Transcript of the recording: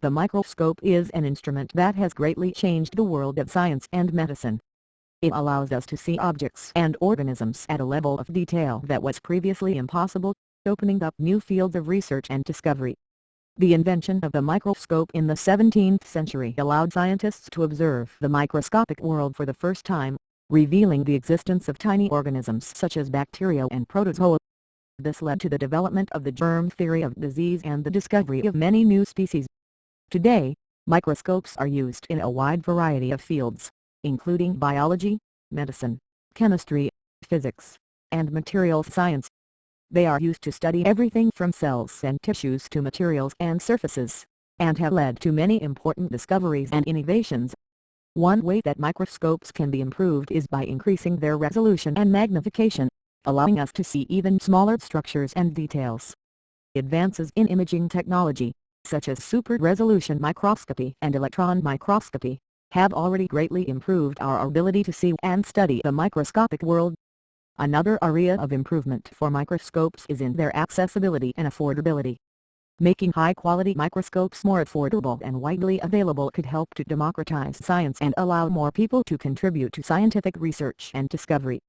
The microscope is an instrument that has greatly changed the world of science and medicine. It allows us to see objects and organisms at a level of detail that was previously impossible, opening up new fields of research and discovery. The invention of the microscope in the 17th century allowed scientists to observe the microscopic world for the first time, revealing the existence of tiny organisms such as bacteria and protozoa. This led to the development of the germ theory of disease and the discovery of many new species. Today, microscopes are used in a wide variety of fields, including biology, medicine, chemistry, physics, and materials science. They are used to study everything from cells and tissues to materials and surfaces, and have led to many important discoveries and innovations. One way that microscopes can be improved is by increasing their resolution and magnification, allowing us to see even smaller structures and details. Advances in imaging technology, such as super-resolution microscopy and electron microscopy, have already greatly improved our ability to see and study the microscopic world. Another area of improvement for microscopes is in their accessibility and affordability. Making high-quality microscopes more affordable and widely available could help to democratize science and allow more people to contribute to scientific research and discovery.